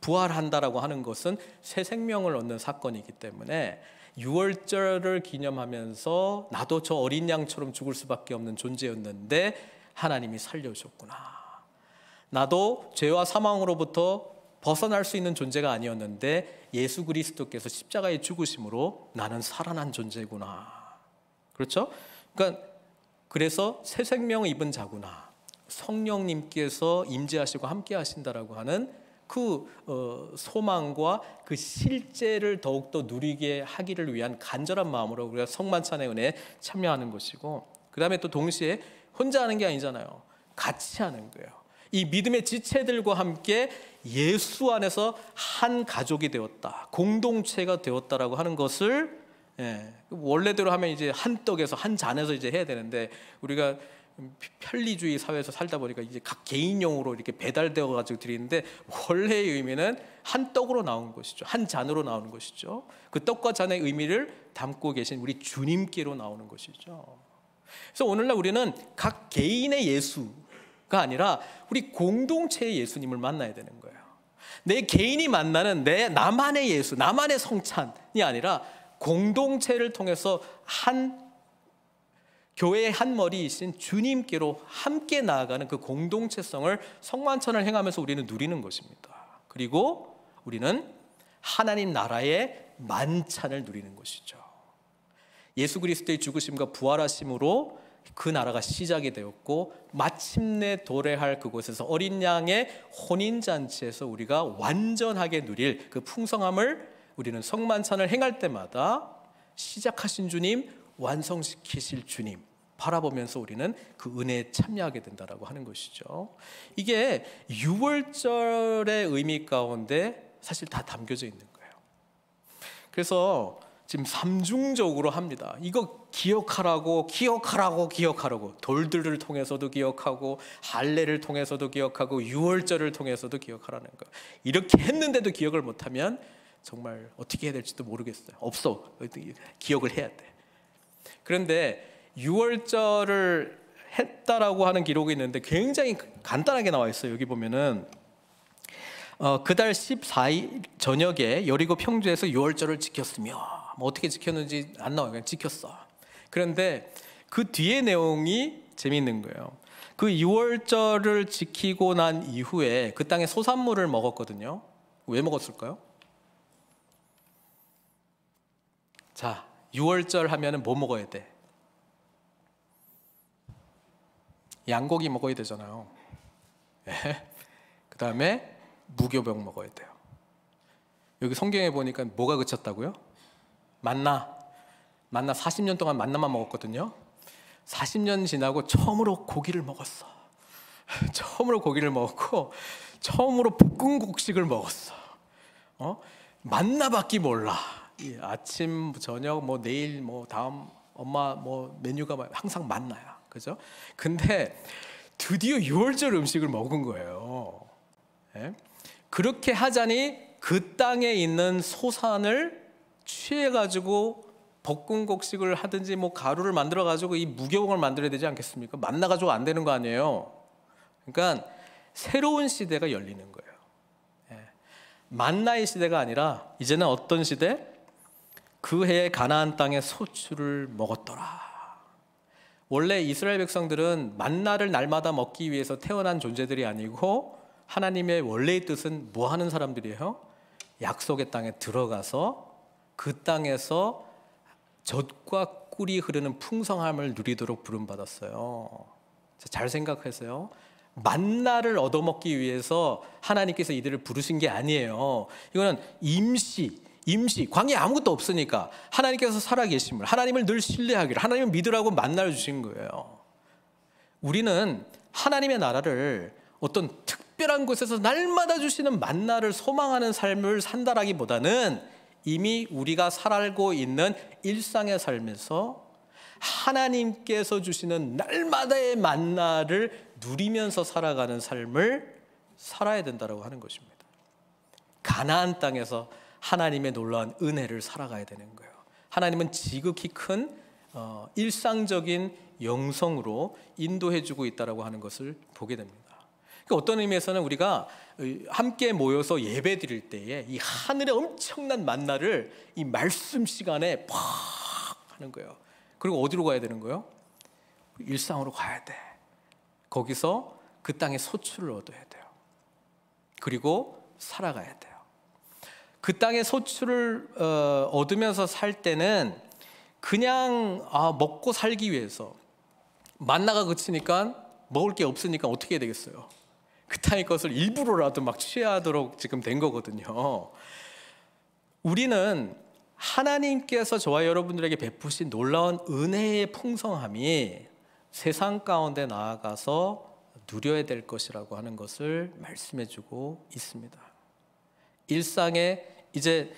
부활한다라고 하는 것은 새 생명을 얻는 사건이기 때문에 유월절을 기념하면서 나도 저 어린 양처럼 죽을 수밖에 없는 존재였는데 하나님이 살려주셨구나. 나도 죄와 사망으로부터 벗어날 수 있는 존재가 아니었는데 예수 그리스도께서 십자가에 죽으심으로 나는 살아난 존재구나. 그렇죠? 그래서 새 생명을 입은 자구나. 성령님께서 임재하시고 함께 하신다라고 하는 그 소망과 그 실제를 더욱더 누리게 하기를 위한 간절한 마음으로 우리가 성만찬의 은혜에 참여하는 것이고, 그 다음에 또 동시에 혼자 하는 게 아니잖아요. 같이 하는 거예요. 이 믿음의 지체들과 함께 예수 안에서 한 가족이 되었다, 공동체가 되었다라고 하는 것을 원래대로 하면 이제 한 떡에서 한 잔에서 이제 해야 되는데, 우리가 편리주의 사회에서 살다 보니까 이제 각 개인용으로 이렇게 배달되어 가지고 드리는데, 원래의 의미는 한 떡으로 나온 것이죠. 한 잔으로 나오는 것이죠. 그 떡과 잔의 의미를 담고 계신 우리 주님께로 나오는 것이죠. 그래서 오늘날 우리는 각 개인의 예수가 아니라 우리 공동체의 예수님을 만나야 되는 거예요. 내 개인이 만나는 나만의 예수, 나만의 성찬이 아니라 공동체를 통해서 교회의 한 머리이신 주님께로 함께 나아가는 그 공동체성을 성만찬을 행하면서 우리는 누리는 것입니다. 그리고 우리는 하나님 나라의 만찬을 누리는 것이죠. 예수 그리스도의 죽으심과 부활하심으로 그 나라가 시작이 되었고, 마침내 도래할 그곳에서 어린 양의 혼인잔치에서 우리가 완전하게 누릴 그 풍성함을 우리는 성만찬을 행할 때마다 시작하신 주님, 완성시키실 주님 바라보면서 우리는 그 은혜에 참여하게 된다라고 하는 것이죠. 이게 유월절의 의미 가운데 사실 다 담겨져 있는 거예요. 그래서 지금 삼중적으로 합니다. 이거 기억하라고 돌들을 통해서도 기억하고 할례를 통해서도 기억하고 유월절을 통해서도 기억하라는 거. 이렇게 했는데도 기억을 못하면 정말 어떻게 해야 될지도 모르겠어요. 없어. 기억을 해야 돼. 그런데 유월절을 했다라고 하는 기록이 있는데 굉장히 간단하게 나와 있어요. 여기 보면은 그달 14일 저녁에 여리고 평지에서 유월절을 지켰으며, 뭐 어떻게 지켰는지 안 나와요. 그냥 지켰어. 그런데 그 뒤에 내용이 재미있는 거예요. 그 유월절을 지키고 난 이후에 그 땅에 소산물을 먹었거든요. 왜 먹었을까요? 자, 유월절 하면은 뭐 먹어야 돼? 양고기 먹어야 되잖아요. 네. 그 다음에 무교병 먹어야 돼요. 여기 성경에 보니까 뭐가 그쳤다고요? 만나 40년 동안 만나만 먹었거든요. 40년 지나고 처음으로 고기를 먹었어. 처음으로 고기를 먹었고 처음으로 볶은 곡식을 먹었어. 만나밖에 몰라. 아침, 저녁, 뭐 내일, 뭐 다음 엄마 뭐 메뉴가 항상 만나야. 그죠? 근데 드디어 유월절 음식을 먹은 거예요. 네? 그렇게 하자니 그 땅에 있는 소산을 취해가지고 볶은 곡식을 하든지 뭐 가루를 만들어가지고 이 무교병을 만들어야 되지 않겠습니까? 만나가지고 안 되는 거 아니에요. 그러니까 새로운 시대가 열리는 거예요. 만나의 시대가 아니라 이제는 어떤 시대? 그 해에 가나안 땅에 소출을 먹었더라. 원래 이스라엘 백성들은 만나를 날마다 먹기 위해서 태어난 존재들이 아니고 하나님의 원래의 뜻은 뭐 하는 사람들이에요? 약속의 땅에 들어가서 그 땅에서 젖과 꿀이 흐르는 풍성함을 누리도록 부름받았어요. 잘 생각하세요. 만나를 얻어먹기 위해서 하나님께서 이들을 부르신 게 아니에요. 이거는 임시 광야에 아무것도 없으니까 하나님께서 살아계심을, 하나님을 늘 신뢰하기를, 하나님을 믿으라고 만나를 주신 거예요. 우리는 하나님의 나라를 어떤 특별한 곳에서 날마다 주시는 만나를 소망하는 삶을 산다라기보다는 이미 우리가 살고 있는 일상의 삶에서 하나님께서 주시는 날마다의 만나를 누리면서 살아가는 삶을 살아야 된다고 하는 것입니다. 가나안 땅에서 하나님의 놀라운 은혜를 살아가야 되는 거예요. 하나님은 지극히 큰 일상적인 영성으로 인도해주고 있다고 하는 것을 보게 됩니다. 그러니까 어떤 의미에서는 우리가 함께 모여서 예배 드릴 때에 이 하늘의 엄청난 만나를 이 말씀 시간에 팍 하는 거예요. 그리고 어디로 가야 되는 거예요? 일상으로 가야 돼. 거기서 그 땅의 소출을 얻어야 돼요. 그리고 살아가야 돼요. 그 땅의 소출을 얻으면서 살 때는 그냥 먹고 살기 위해서, 만나가 그치니까 먹을 게 없으니까 어떻게 해야 되겠어요? 그 땅의 것을 일부러라도 막 취하도록 지금 된 거거든요. 우리는 하나님께서 저와 여러분들에게 베푸신 놀라운 은혜의 풍성함이 세상 가운데 나아가서 누려야 될 것이라고 하는 것을 말씀해 주고 있습니다. 일상에 이제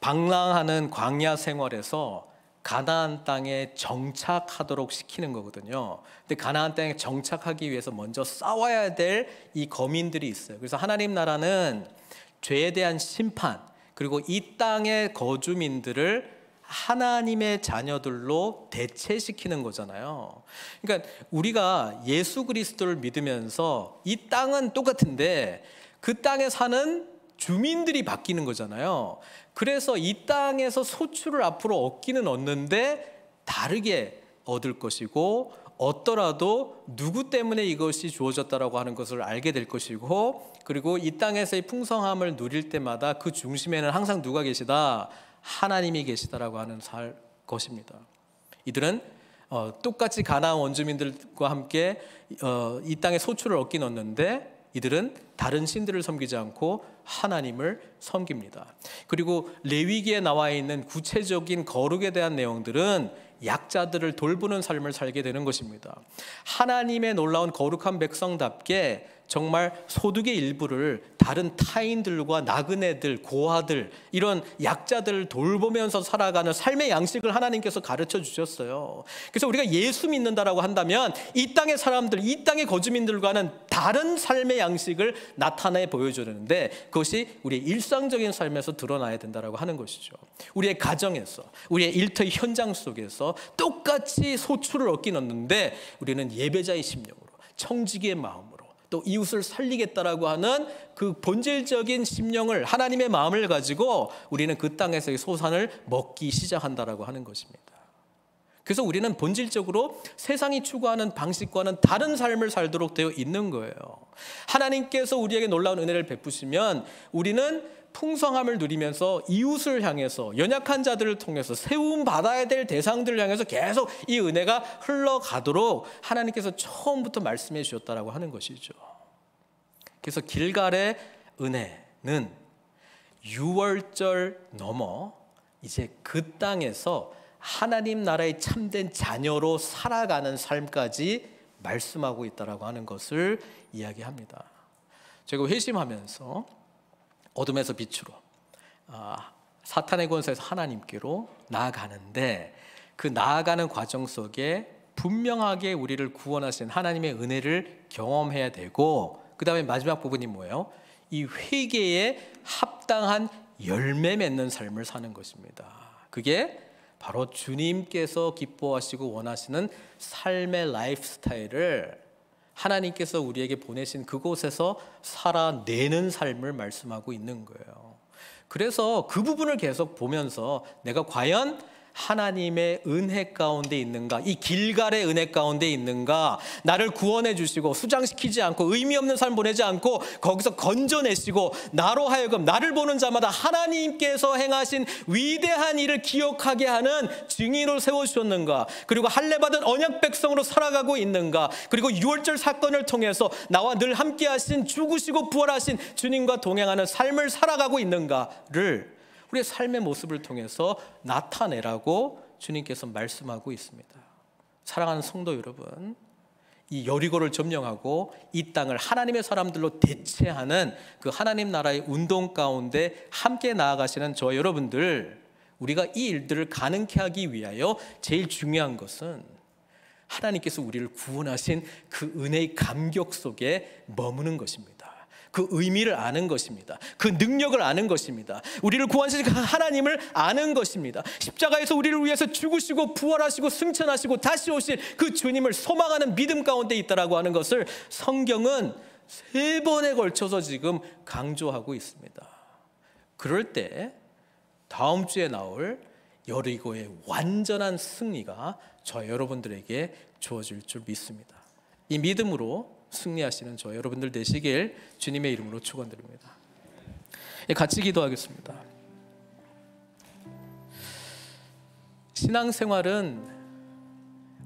방랑하는 광야 생활에서 가나안 땅에 정착하도록 시키는 거거든요. 근데 가나안 땅에 정착하기 위해서 먼저 싸워야 될 이 거민들이 있어요. 그래서 하나님 나라는 죄에 대한 심판, 그리고 이 땅의 거주민들을 하나님의 자녀들로 대체시키는 거잖아요. 그러니까 우리가 예수 그리스도를 믿으면서 이 땅은 똑같은데 그 땅에 사는 주민들이 바뀌는 거잖아요. 그래서 이 땅에서 소출을 앞으로 얻기는 얻는데 다르게 얻을 것이고, 얻더라도 누구 때문에 이것이 주어졌다라고 하는 것을 알게 될 것이고, 그리고 이 땅에서의 풍성함을 누릴 때마다 그 중심에는 항상 누가 계시다? 하나님이 계시다라고 하는 것입니다. 이들은 똑같이 가나안 원주민들과 함께 이 땅의 소출을 얻긴 얻는데 이들은 다른 신들을 섬기지 않고 하나님을 섬깁니다. 그리고 레위기에 나와 있는 구체적인 거룩에 대한 내용들은 약자들을 돌보는 삶을 살게 되는 것입니다. 하나님의 놀라운 거룩한 백성답게 정말 소득의 일부를 다른 타인들과 나그네들, 고아들, 이런 약자들을 돌보면서 살아가는 삶의 양식을 하나님께서 가르쳐 주셨어요. 그래서 우리가 예수 믿는다라고 한다면 이 땅의 사람들, 이 땅의 거주민들과는 다른 삶의 양식을 나타내 보여주는데, 그것이 우리의 일상적인 삶에서 드러나야 된다라고 하는 것이죠. 우리의 가정에서, 우리의 일터의 현장 속에서 똑같이 소출을 얻긴 얻는데, 우리는 예배자의 심령으로, 청지기의 마음으로, 또 이웃을 살리겠다라고 하는 그 본질적인 심령을, 하나님의 마음을 가지고 우리는 그 땅에서의 소산을 먹기 시작한다라고 하는 것입니다. 그래서 우리는 본질적으로 세상이 추구하는 방식과는 다른 삶을 살도록 되어 있는 거예요. 하나님께서 우리에게 놀라운 은혜를 베푸시면 우리는 풍성함을 누리면서 이웃을 향해서, 연약한 자들을 통해서, 세움 받아야 될 대상들을 향해서 계속 이 은혜가 흘러가도록 하나님께서 처음부터 말씀해 주셨다라고 하는 것이죠. 그래서 길갈의 은혜는 6월절 넘어 이제 그 땅에서 하나님 나라의 참된 자녀로 살아가는 삶까지 말씀하고 있다라고 하는 것을 이야기합니다. 제가 회심하면서 어둠에서 빛으로, 사탄의 권세에서 하나님께로 나아가는데, 그 나아가는 과정 속에 분명하게 우리를 구원하신 하나님의 은혜를 경험해야 되고, 그 다음에 마지막 부분이 뭐예요? 이 회개에 합당한 열매 맺는 삶을 사는 것입니다. 그게 바로 주님께서 기뻐하시고 원하시는 삶의 라이프 스타일을 하나님께서 우리에게 보내신 그곳에서 살아내는 삶을 말씀하고 있는 거예요. 그래서 그 부분을 계속 보면서 내가 과연 하나님의 은혜 가운데 있는가, 이 길갈의 은혜 가운데 있는가, 나를 구원해 주시고 수장시키지 않고 의미 없는 삶 보내지 않고 거기서 건져내시고 나로 하여금 나를 보는 자마다 하나님께서 행하신 위대한 일을 기억하게 하는 증인으로 세워주셨는가, 그리고 할례받은 언약 백성으로 살아가고 있는가, 그리고 6월절 사건을 통해서 나와 늘 함께 하신, 죽으시고 부활하신 주님과 동행하는 삶을 살아가고 있는가를 우리의 삶의 모습을 통해서 나타내라고 주님께서 말씀하고 있습니다. 사랑하는 성도 여러분, 이 여리고를 점령하고 이 땅을 하나님의 사람들로 대체하는 그 하나님 나라의 운동 가운데 함께 나아가시는 저 여러분들, 우리가 이 일들을 가능케 하기 위하여 제일 중요한 것은 하나님께서 우리를 구원하신 그 은혜의 감격 속에 머무는 것입니다. 그 의미를 아는 것입니다. 그 능력을 아는 것입니다. 우리를 구원하신 하나님을 아는 것입니다. 십자가에서 우리를 위해서 죽으시고 부활하시고 승천하시고 다시 오실 그 주님을 소망하는 믿음 가운데 있다라고 하는 것을 성경은 3번에 걸쳐서 지금 강조하고 있습니다. 그럴 때 다음 주에 나올 여리고의 완전한 승리가 저 여러분들에게 주어질 줄 믿습니다. 이 믿음으로 승리하시는 저 여러분들 되시길 주님의 이름으로 축원드립니다. 같이 기도하겠습니다. 신앙생활은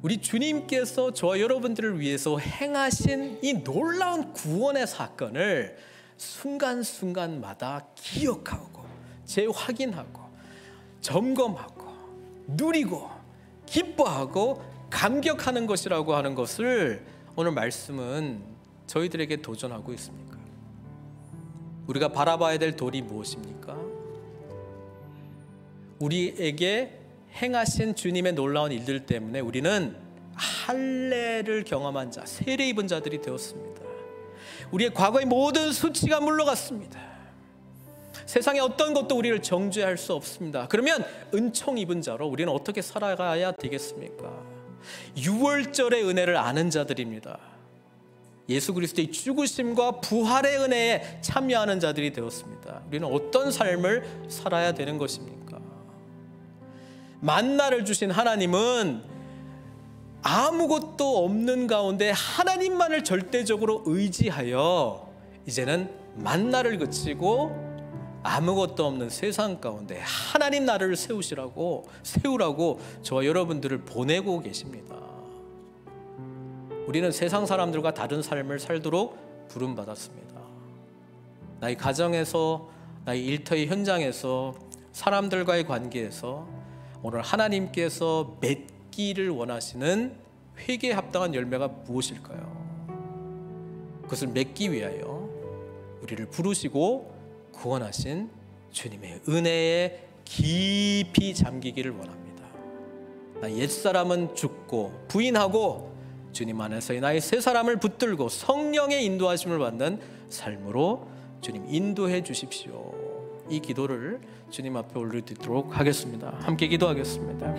우리 주님께서 저 여러분들을 위해서 행하신 이 놀라운 구원의 사건을 순간순간마다 기억하고 재확인하고 점검하고 누리고 기뻐하고 감격하는 것이라고 하는 것을 오늘 말씀은 저희들에게 도전하고 있습니까? 우리가 바라봐야 될 돌이 무엇입니까? 우리에게 행하신 주님의 놀라운 일들 때문에 우리는 할례를 경험한 자, 세례 입은 자들이 되었습니다. 우리의 과거의 모든 수치가 물러갔습니다. 세상의 어떤 것도 우리를 정죄할 수 없습니다. 그러면 은총 입은 자로 우리는 어떻게 살아가야 되겠습니까? 6월절의 은혜를 아는 자들입니다. 예수 그리스도의 죽으심과 부활의 은혜에 참여하는 자들이 되었습니다. 우리는 어떤 삶을 살아야 되는 것입니까? 만나를 주신 하나님은 아무것도 없는 가운데 하나님만을 절대적으로 의지하여 이제는 만나를 그치고 아무것도 없는 세상 가운데 하나님 나라를 세우라고 저와 여러분들을 보내고 계십니다. 우리는 세상 사람들과 다른 삶을 살도록 부름받았습니다. 나의 가정에서, 나의 일터의 현장에서, 사람들과의 관계에서 오늘 하나님께서 맺기를 원하시는 회개에 합당한 열매가 무엇일까요? 그것을 맺기 위하여 우리를 부르시고 구원하신 주님의 은혜에 깊이 잠기기를 원합니다. 나 옛사람은 죽고 부인하고 주님 안에서의 나의 새 사람을 붙들고 성령의 인도하심을 받는 삶으로 주님 인도해 주십시오. 이 기도를 주님 앞에 올려드리도록 하겠습니다. 함께 기도하겠습니다.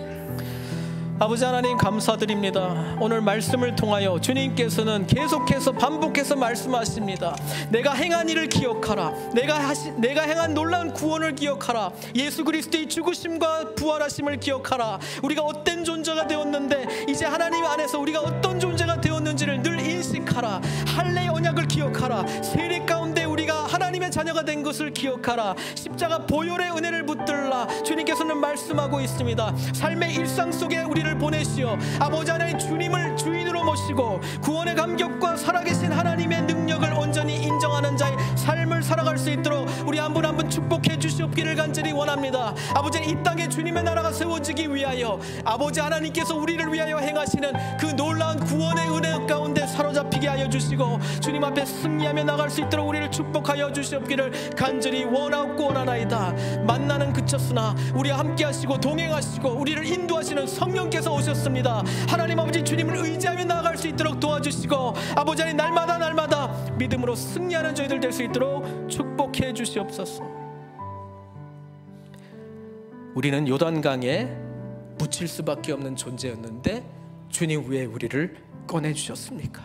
아버지 하나님 감사드립니다. 오늘 말씀을 통하여 주님께서는 계속해서 반복해서 말씀하십니다. 내가 행한 일을 기억하라. 내가 행한 놀라운 구원을 기억하라. 예수 그리스도의 죽으심과 부활하심을 기억하라. 우리가 어떤 존재가 되었는데 이제 하나님 안에서 우리가 어떤 존재가 되었는지를 늘 인식하라. 할례의 언약을 기억하라. 세례 가운데 우리가 하나님의 자녀가 된 것을 기억하라. 십자가 보혈의 은혜를 붙들라. 주님께서는 말씀하고 있습니다. 삶의 일상 속에 우리를 보내시어 아버지 하나님 주님을 주인으로 모시고 구원의 감격과 살아계신 하나님의 능력을 온전히 인정하는 자의 삶을 살아갈 수 있도록 우리 한 분 한 분 축복해 주시옵기를 간절히 원합니다. 아버지 이 땅에 주님의 나라가 세워지기 위하여 아버지 하나님께서 우리를 위하여 행하시는 그 놀라운 구원의 은혜 가운데 사로잡히게 하여 주시고 주님 앞에 승리하며 나갈 수 있도록 우리를 축복하여 주시옵기를 간절히 원하옵고 원하나이다. 만나는 그쳤으나 우리와 함께 하시고 동행하시고 우리를 인도하시는 성령께서 오셨습니다. 하나님 아버지 주님을 의지하며 나아갈 수 있도록 도와주시고 아버지 하나님 날마다 믿음으로 승리하는 저희들 될 수 있도록 축복해 주시옵소서. 우리는 요단강에 묻힐 수밖에 없는 존재였는데 주님 왜 우리를 꺼내주셨습니까?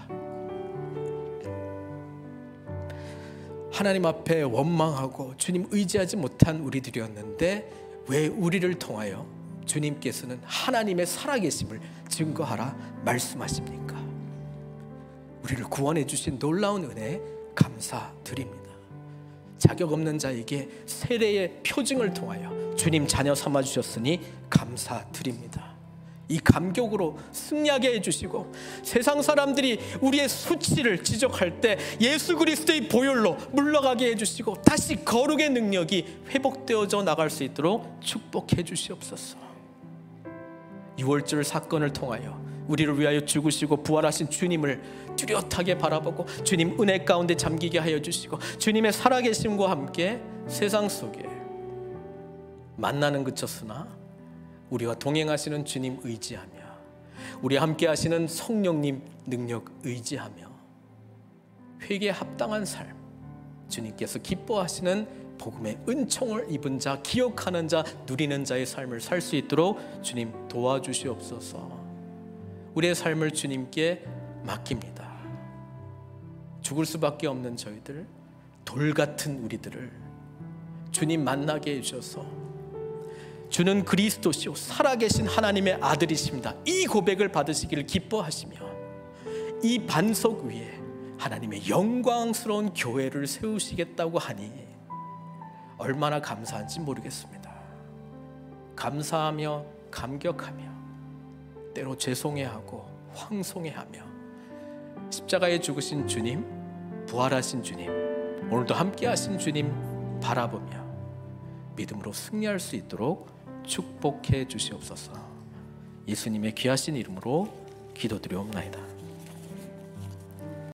하나님 앞에 원망하고 주님 의지하지 못한 우리들이었는데 왜 우리를 통하여 주님께서는 하나님의 살아계심을 증거하라 말씀하십니까? 우리를 구원해 주신 놀라운 은혜에 감사드립니다. 자격 없는 자에게 세례의 표징을 통하여 주님 자녀 삼아 주셨으니 감사드립니다. 이 감격으로 승리하게 해주시고 세상 사람들이 우리의 수치를 지적할 때 예수 그리스도의 보혈로 물러가게 해주시고 다시 거룩의 능력이 회복되어져 나갈 수 있도록 축복해 주시옵소서. 6월절 사건을 통하여 우리를 위하여 죽으시고 부활하신 주님을 뚜렷하게 바라보고 주님 은혜 가운데 잠기게 하여 주시고 주님의 살아계심과 함께 세상 속에 만나는 그쳤으나 우리와 동행하시는 주님 의지하며 우리와 함께 하시는 성령님 능력 의지하며 회개에 합당한 삶, 주님께서 기뻐하시는 복음의 은총을 입은 자, 기억하는 자, 누리는 자의 삶을 살 수 있도록 주님 도와주시옵소서. 우리의 삶을 주님께 맡깁니다. 죽을 수밖에 없는 저희들, 돌 같은 우리들을 주님 만나게 해주셔서 주는 그리스도시요 살아계신 하나님의 아들이십니다. 이 고백을 받으시기를 기뻐하시며 이 반석 위에 하나님의 영광스러운 교회를 세우시겠다고 하니 얼마나 감사한지 모르겠습니다. 감사하며 감격하며 때로 죄송해하고 황송해하며 십자가에 죽으신 주님, 부활하신 주님, 오늘도 함께하신 주님 바라보며 믿음으로 승리할 수 있도록 축복해 주시옵소서. 예수님의 귀하신 이름으로 기도드리옵나이다.